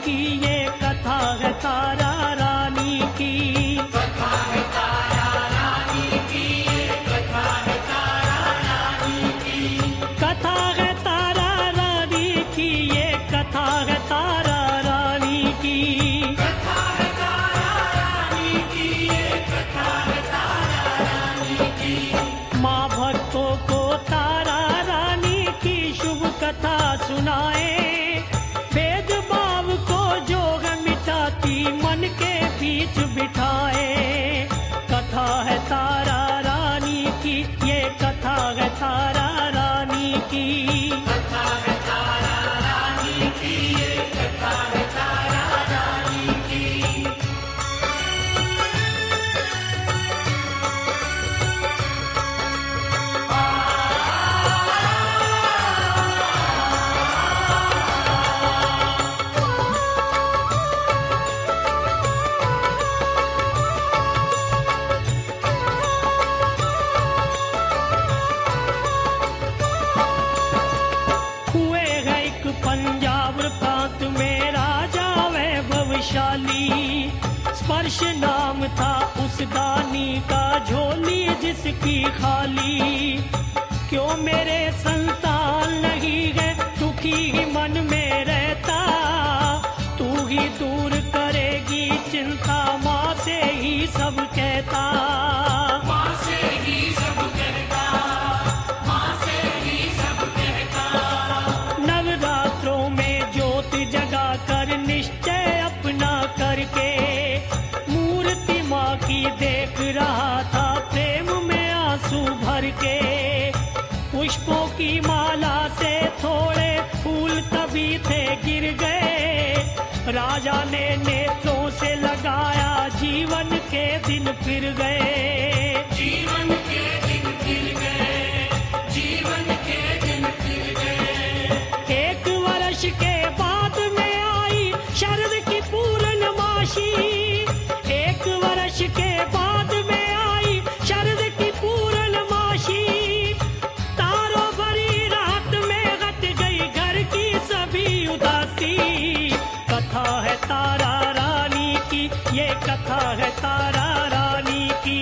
की ये कथा है तारा रानी की। कथा है तारा रानी की, ये कथा है तारा रानी की। कथा है तारा रानी की, ये कथा है तारा रानी की। कथा है तारा रानी की, ये कथा है तारा रानी की। माँ भक्तों को तारा रानी की शुभ कथा सुनाए, भेदभाव को जोग मिटाती मन के बीच बिठाए। कथा है तारा रानी की, ये कथा है तारा रानी की। कथा है तारा रानी की, ये कथा है तारा रानी की। हुए है एक पंजाब प्रांत में राजा वैभवशाली, स्पर्श नाम था उस दानी का, झोली जिसकी खाली। क्यों मेरे संतान नहीं है, दुखी ही मन में रहता, तू ही दूर करेगी चिंता, माँ से ही सब कहता। माँ से ही सब कहता, माँ से ही सब कहता। नवरात्रों में ज्योत जगा कर निश्चय अपना करके, मूर्ति माँ की देख रहा था प्रेम में आंसू भर के। पुष्पों की माला से थोड़े फूल तभी थे गिर गए, राजा ने नेत्रों से लगाया, जीवन के दिन फिर गए। जीवन के दिन फिर गए, जीवन के दिन फिर गए। एक वर्ष के बाद में आई शरद की पूर्णमासी, एक वर्ष के बाद में आई शरद की पूर्णमासी। तारों भरी रात में हट गई घर की सभी उदासी। कथा है तारा रानी की, ये कथा है तारा रानी की।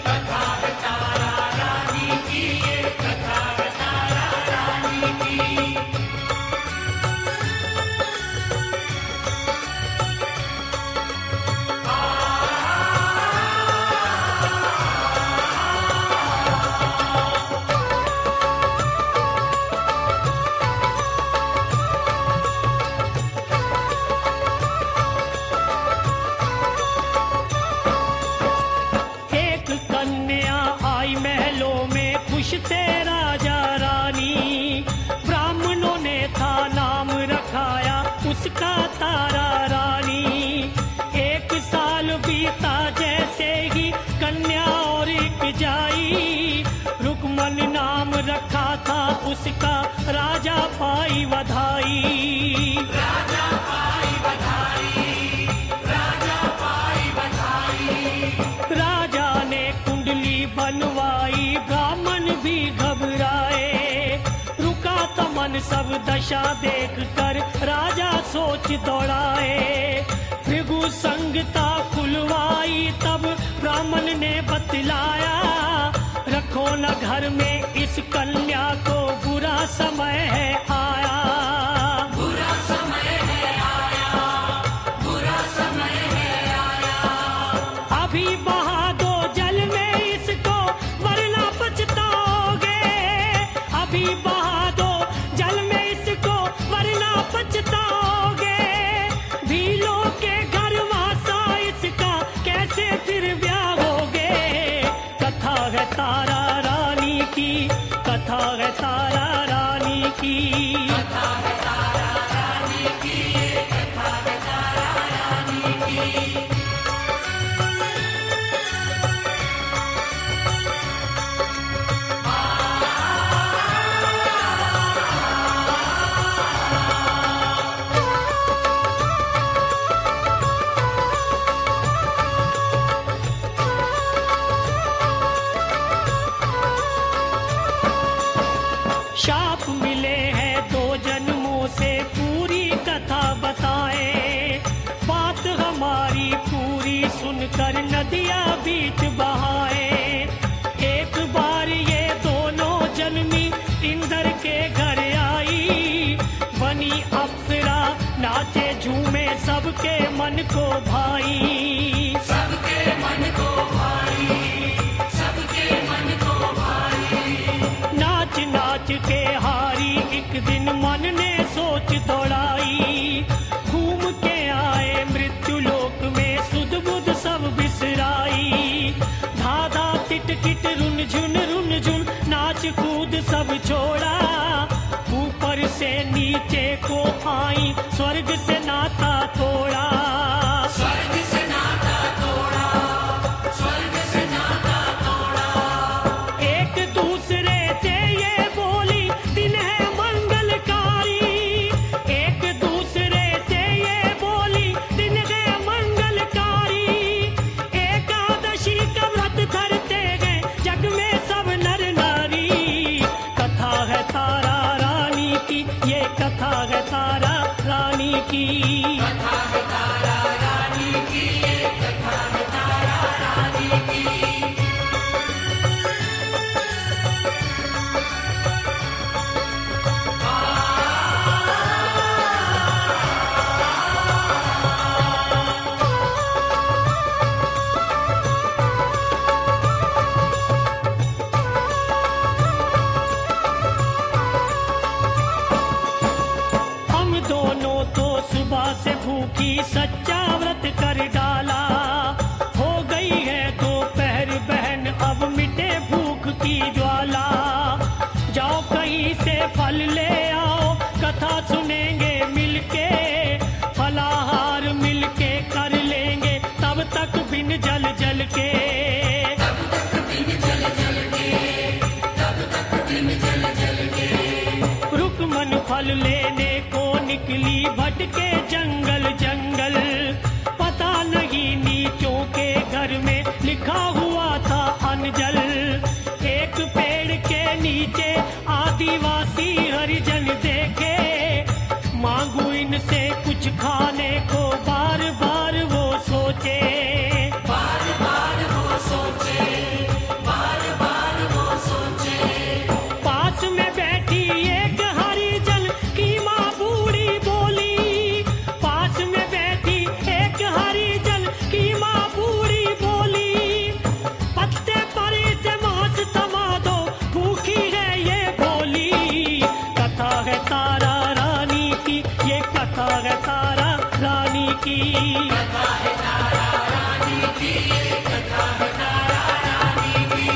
कथा है तारा रानी की, ये कथा है तारा रानी की। एक कन्या आई महलों में, खुश थे राजा रानी, ब्राह्मणों ने था नाम रखाया उसका तारा रानी। एक साल बीता जैसे ही कन्या और एक जाई, रुकमन नाम रखा था उसका, राजा पाई बधाई। राजा पाई बधाई, राजा पाई बधाई। राजा ने कुंडली बनवाई, ब्राह्मण भी घबराए, रुका तो मन सब दशा देख कर, राजा सोच दौड़ाए। भृगु संगता खुलवाई तब ब्राह्मण ने बतलाया, रखो न घर में इस कन्या को, बुरा समय है आया। बुरा समय है आया, बुरा समय है आया। अभी बहा दो जल में इसको, वरना पछताओगे। अभी बहा दो जल में इसको, वरना पछताओगे। भीलों के घर वासा इसका, कैसे फिर ब्याह होगे। कथा है तारा रानी की, कथा है तारा रानी की। कथा है तारा रानी की, ये कथा है तारा रानी की। शाप मिले हैं दो नदियां बीच बहाए। एक बार ये दोनों जन्मी इंद्र के घर आई, बनी अप्सरा नाचे झूमे सबके मन को भाई। सबके मन को भाई, सबके मन को भाई। नाच नाच के हारी एक दिन मन ने सोच दौड़ाई, घूम के आए मृत्यु लोक में सुध बुध सब बिसराई। धाधा तिटकिट रुन झुन नाच कूद सब छोड़ा, ऊपर से नीचे को आई स्वर्ग से नाता तोड़ा। स्वर्ग से नाता तोड़ा, स्वर्ग से नाता तोड़ा। एक दूसरे से ये बोली दिन है मंगलकारी, एक दूसरे से ये बोली दिन है मंगलकारी। एकादशी का व्रत धरते गए जग में सब नर नारी। कथा है तारा रानी की, ये कथा है तारा रानी की। कथा है तारा रानी की, ये कथा है तारा रानी की। हम दोनों तो सुबह से भूखी सच्चा व्रत कर डाला, हो गई है दोपहर बहन अब मिटे भूख की ज्वाला। जाओ कहीं से फल ले आओ, कथा सुनेंगे मिलके, फलाहार मिलके कर लेंगे तब तक बिन जल जल के। रुकमन फल लेने को निकली भटके जंगल जंगल, पता नहीं नीचों के घर में लिखा हुआ था अनजल। एक पेड़ के नीचे आदिवासी हरिजन देखे, मांगू इनसे कुछ खाने को बार बार वो सोचे। बार बार वो सोचे, बार बार वो सोचे। पास में बैठी एक हरिजन की माँ बूढ़ी बोली, पास में बैठी एक हरिजन की माँ बूढ़ी बोली। पत्ते पर से मांस थमा दो, भूखी है ये भोली। कथा है तारा रानी की, ये कथा है तारा रानी की। कथा है तारा रानी की, ये कथा है तारा रानी की।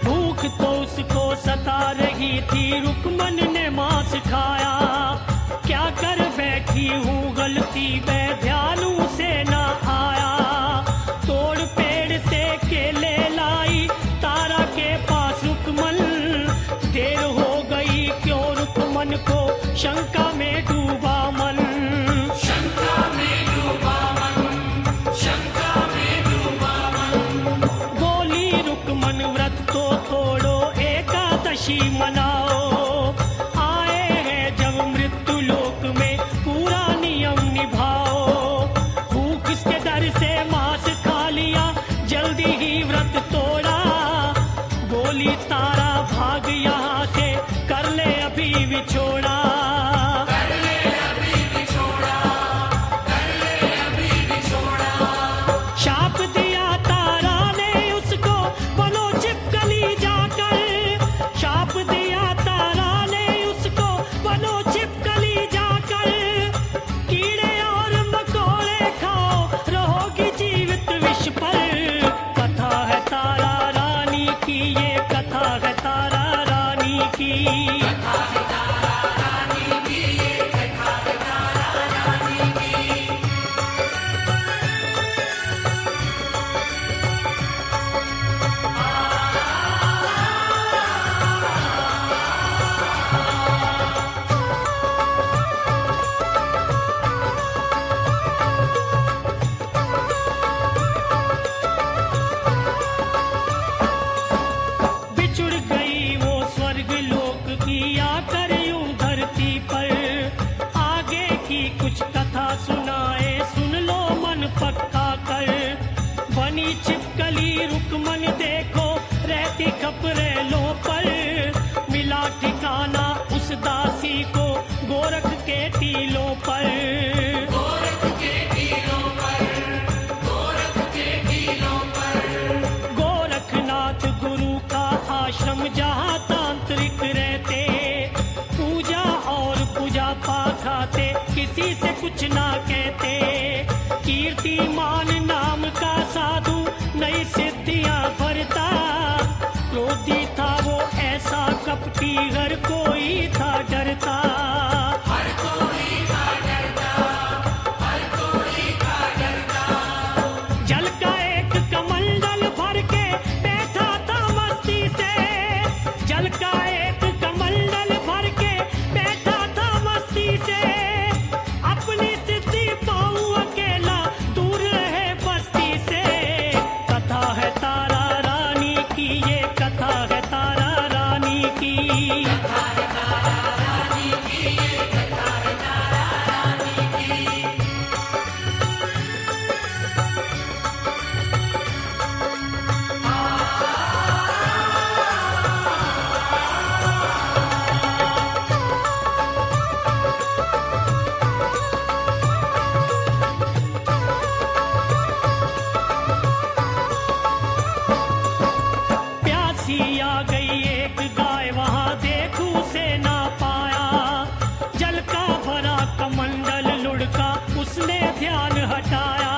भूख तो उसको सता रही थी, रुकमन ने मांस खाया। क्या कर बैठी हूँ गलती मैं ध्यानु से ना आया। तोड़ पेड़ से केले लाई तारा के पास रुकमन, देर हो गई क्यों रुकमन को शंका में डूबा मन। शंका में डूबा मन, शंका में डूबा मन। बोली रुकमन व्रत तो तोड़ो, एकादशी मनाओ। आए हैं जब मृत्यु लोक में पूरा नियम निभाओ। भूख के डर से मांस खा लिया, जल्दी ही व्रत तोड़ा। बोली तारा भाग यहाँ से, कर ले अभी विछोड़ा। कर ले अभी बिछोड़ा, कर ले अभी बिछोड़ा। शाप दिया तारा ने उसको, बनो छिपकली जाकर। शाप दिया तारा ने उसको, बनो छिपकली जाकर। कीड़े और मकोड़े खाओ, रहोगी जीवित विष पर। कथा है तारा रानी की, ये कथा है तारा रानी की। कथा है तारा रानी की, गई खपरेलों पर, मिला ठिकाना उस दासी को गोरख के टीलों पर। गोरख के टीलों पर, गोरख के टीलों पर। गोरखनाथ गुरु का आश्रम जहाँ तांत्रिक रहते, पूजा और पूजा पाठाते, किसी से कुछ ना कहते। कीर्तिमान नाम का साधु नई सिद्धियां भरता, क्रोधी था वो ऐसा कपटी, हर कोई था डरता। हर कोई था डरता, हर कोई था डरता। जल का एक कमंडल भर के बैठा था मस्ती से, जल का एक कमंडल भर के बैठा था मस्ती से। अपनी सिद्धि पाऊं अकेला, दूर रहे बस्ती से। कथा है तारा रानी की, ये कथा है तारा रानी की। कथा है तारा रानी की, ये कथा है तारा रानी की। प्यासी आ गई एक गाय, वहां देखू से ना पाया। जल का भरा कमंडल लुढ़का, उसने ध्यान हटाया।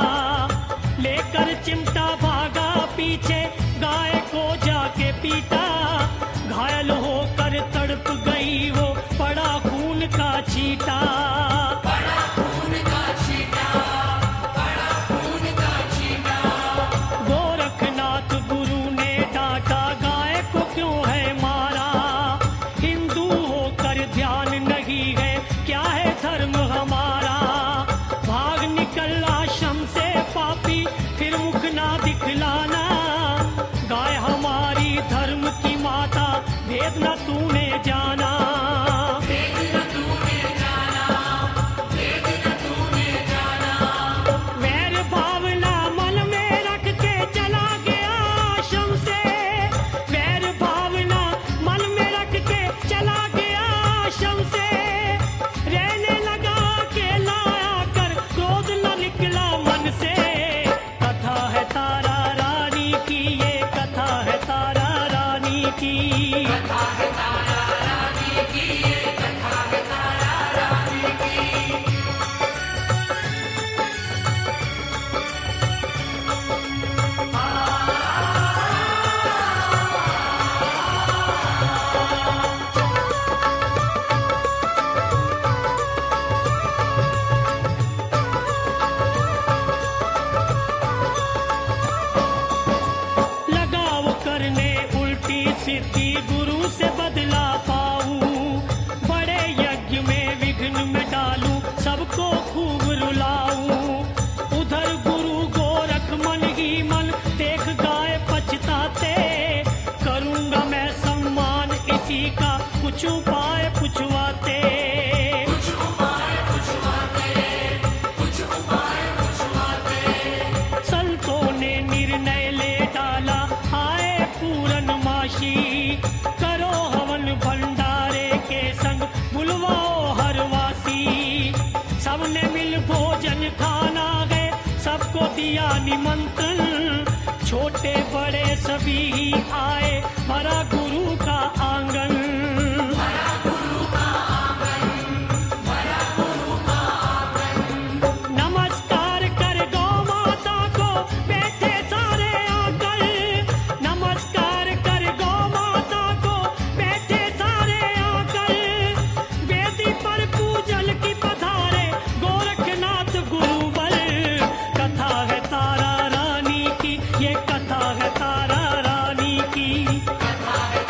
लेकर चिमटा भागा पीछे, गाय को जाके पीटा। घायल होकर तड़प गई वो, पड़ा खून का छींटा। बड़ा खून का छींटा, बड़ा खून का छींटा। गोरखनाथ गुरु ने डांटा, गाय को क्यों है मारा। हिंदू होकर ध्यान नहीं है, क्या है धर्म हमारा। भाग निकल आश्रम से पापी, फिर मुख ना दिखलाना। गाय हमारी धर्म की माता, भेद न तूने जाना। भेद न तूने जाना, भेद न तूने जाना। वैर भावना मन में रख के चला गया आश्रम से, वैर भावना मन में रख के चला गया आश्रम से। रहने लगा अकेला आकर, क्रोध न निकला मन से। कथा है तारा रानी की, ये कथा है तारा रानी की। कथा है तारा रानी की, ये कथा है तारा रानी की। लगाव करने उल्टी सिद्धि, गुरु से बदला पाऊं। बड़े यज्ञ में विघ्न में डालूं, सबको खूब रुलाऊं। उधर गुरु गोरख मन ही मन, देख गाय पछताते। करूंगा मैं सम्मान इसी का, कुछ उपाय पुछवाते। कुछ उपाय पुछवाते, कुछ उपाय पुछवाते। संतों ने निर्णय ले डाला, आए पूरनमासी। करो हवन भंडारे के संग, बुलवाओ हरवासी। सबने मिल भोजन खाना गए, सबको दिया निमंत्रण। छोटे बड़े सभी ही आए, भरा गुरु का आंगन। भरा गुरु का आंगन, भरा गुरु का आंगन। नमस्कार कर गौ माता को, बैठे सारे आकर। नमस्कार कर गौ माता को, बैठे सारे आकर। वेदी पर पूजल की पधारे, गोरखनाथ गुरुवर। कथा है तारा रानी की, ये कथा है तारा रानी की। कथा है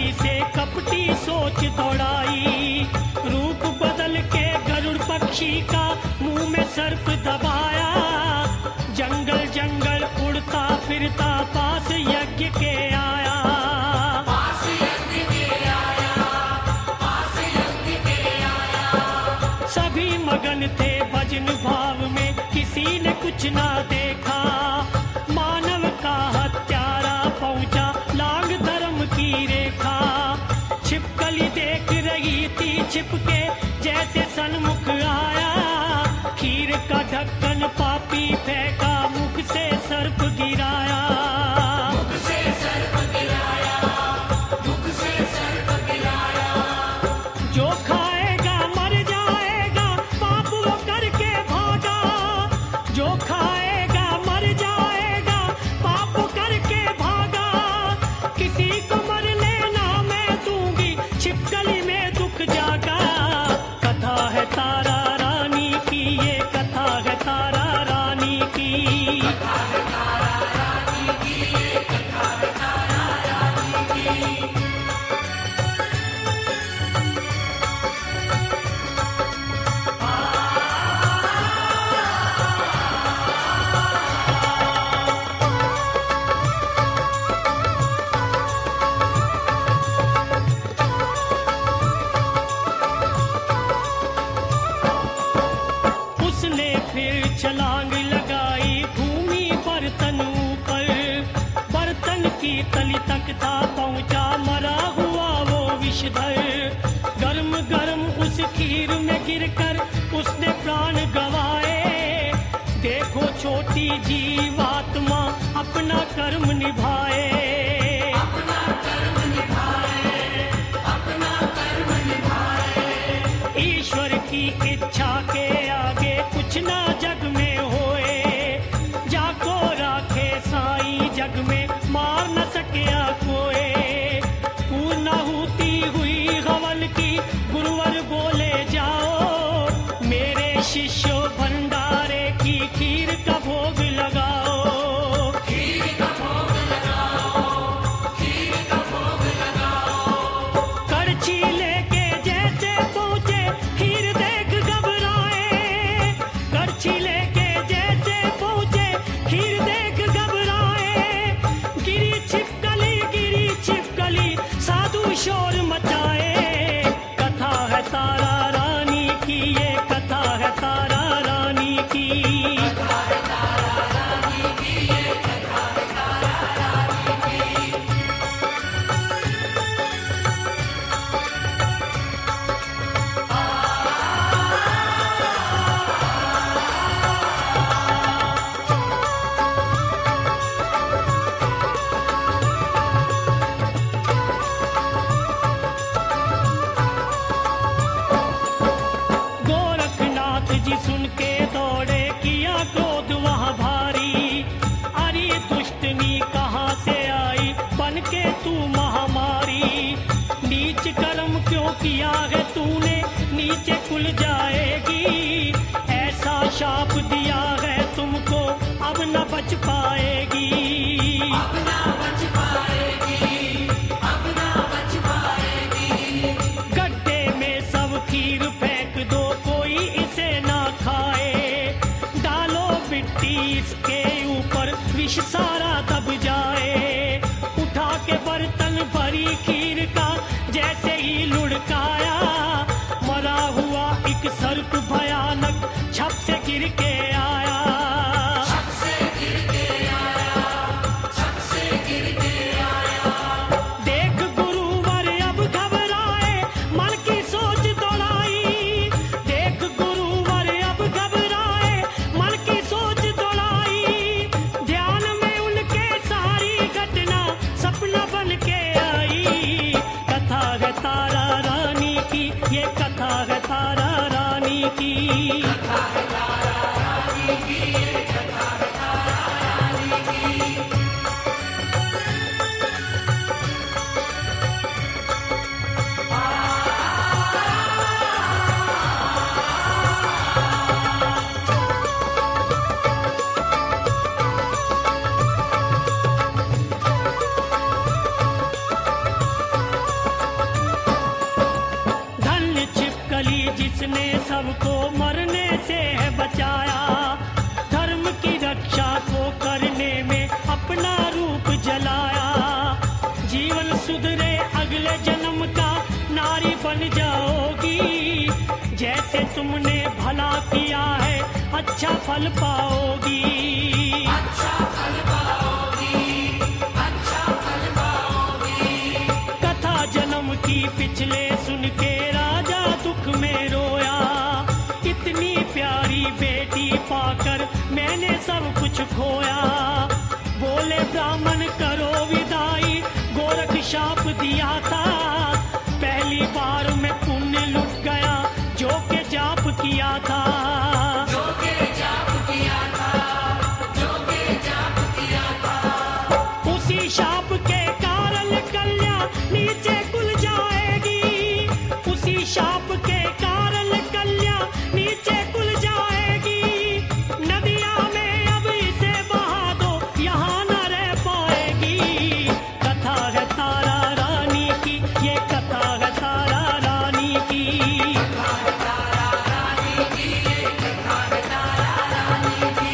छिपकली से कपटी सोच दौड़ाई, रूप बदल के गरुड़ पक्षी का मुंह में सर्प दबाया, जंगल जंगल उड़ता फिरता पास यज्ञ के आया। पास यज्ञ के आया, पास यज्ञ के आया। सभी मगन थे भजन भाव में, किसी ने कुछ ना देखा, मानव का हत्यारा पहुंचा लांग धर्म की रेखा। छिपकली देख रही थी छिपके जैसे सन्मुख आया, खीर का ढक्कन पापी फेंका, मुख से सर्प गिराया। मुख से सर्प गिराया, मुख से सर्प गिराया। जो खाएगा मर जाएगा, पाप वो करके भागा, जो खाएगा मर जाएगा, पाप करके भागा। किसी को मर लेना मैं दूंगी, छिपकली में दुख जागा। कथा है तारा रानी की, ये कथा है तारा रानी की। कथा है तारा रानी की, ये कथा है तारा रानी की। उसने फिर छलांग लगाई भूमि बर्तन ऊपर, बर्तन की तली तक था पहुंचा, मरा हुआ वो विषधर। गर्म गर्म उस खीर में गिरकर उसने प्राण गवाए, देखो छोटी जीवात्मा अपना कर्म निभाए। अपना कर्म निभाए, अपना कर्म निभाए। ईश्वर की इच्छा के आगे कुछ ना जग में होए, जाको राखे साईं जग में मार न सकिया कोई। पूर्णाहुति हुई हवन की, गुरुवर बोले जाओ, मेरे शिष्यों भंडारे की खीर का भोग लगाओ। खीर का भोग लगाओ, खीर का भोग लगाओ। कड़छी लेके जैसे पहुंचे खीर देख घबराए, कड़छी लेके जैसे पहुंचे खीर देख घबराए। गिरी छिपकली साधु शोर मचाए। कथा है तारा रानी की, ये कथा है तारा रानी की। कथा है तारा रानी की, ये कथा है तारा रानी की। गोरखनाथ जी सुन के दौड़े, किया क्रोध वहाँ भारी। अरे दुष्टनी कहाँ से आई, बन के तू महामारी। नीच कर्म क्यों किया है तूने, नीचे कुल जाएगी। ऐसा शाप दिया है तुमको, अब न बच पाएगी। अब ना बच पाएगी, अब ना बच पाएगी। गड्ढे में सब खीर फेंक दो, कोई इसे ना खाए। डालो मिट्टी इसके ऊपर, विष सारा दब जाए। उठा के बर्तन भरी खीर का, जैसे ही लुढ़काया, मरा हुआ एक सर्प भयानक छप से गिर के आया। छत से गिर के आया, छत से गिर के आया। देख गुरुवर अब घबराए, मन की सोच दौड़ाई। देख गुरुवर अब घबराए, मन की सोच दौड़ाई। ध्यान में उनके सारी सबको मरने से है बचाया। धर्म की रक्षा को करने में अपना रूप जलाया। जीवन सुधरे अगले जन्म का नारी बन जाओगी। जैसे तुमने भला किया है अच्छा फल पाओगी। अच्छा फल पाओगी, अच्छा फल पाओगी। कथा जन्म की पिछले सुन के राजा दुख में रोया। इतनी प्यारी बेटी पाकर मैंने सब कुछ खोया। बोले ब्राह्मण करो विदाई, गोरख शाप दिया था। पहली बार में पुण्य लुट गया जो के जाप किया था। जो के जाप किया था, जो के जाप किया था। उसी शाप के कारण कल्या नीचे कुल जाएगी। उसी शाप के कारण कल्या नीचे कुल जाएगी। नदिया में अब इसे बहा दो, यहाँ न रह पाएगी। कथा है तारा रानी की, ये कथा है तारा रानी की। कथा है तारा रानी की, ये कथा है तारा रानी की।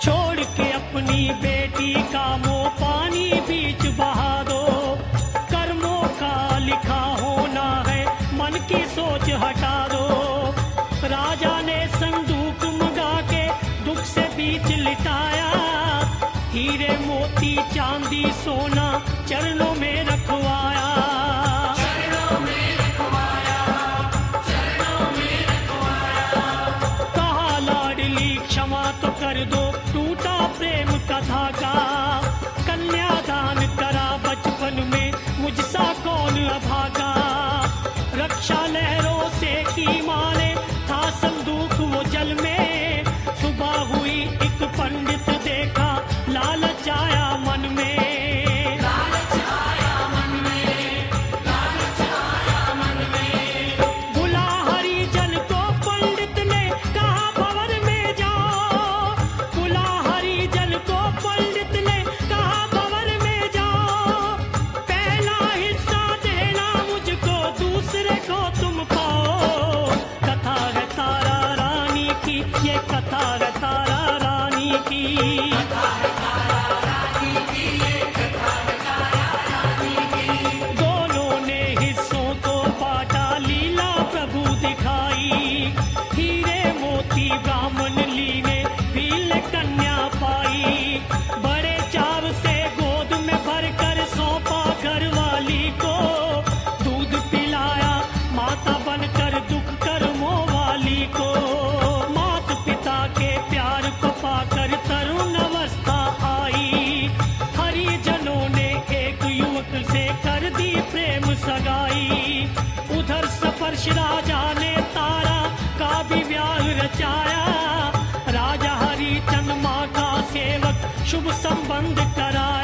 छोड़ के अपनी बेटी का मोह पानी बीच बहा दो। कर्मों का लिखा होना है, मन की सोच हटा दो। राजा ने संदूक मंगा के दुख से बीच लिटाया। हीरे मोती चांदी सोना चरणों में रखवाया। चरणों में रखवाया, चरणों में रखवाया। कहा लाडली क्षमा तो कर दो, टूटा प्रेम कथा का। कन्यादान करा बचपन में, मुझसा कौन अभागा। रक्षा लहरों से की माने, था संदूक वो जल में। सुबह हुई एक पंडित देखा, लालच आया मन में। लालच आया मन में, लालच आया मन में। बुला हरिजन को पंडित ने कहा भंवर में जाओ। बुला हरिजन को पंडित ने कहा भंवर में जाओ। पहला हिस्सा देना मुझको, दूसरे को तुम पाओ। कथा है तारा रानी की, ये कथा है तारा रानी की। कथा है तारा रानी की, ये कथा है तारा रानी की। दोनों ने हिस्सों को बांटा, लीला प्रभु दिखाई। हीरे मोती ब्राह्मण लीने, भील कन्या पाई। बड़े चाव से गोद में भरकर सौंपा घरवाली को। दूध पिलाया माता बनकर दुख कर्मों वाली को। माता पिता के प्यार को पाकर तरुण अवस्था आई। हरिजनों ने एक युवक से कर दी प्रेम सगाई। उधर सपर्श राजा ने तारा का भी व्याह रचाया। राजा हरिचंद माँ का सेवक शुभ संबंध कराया।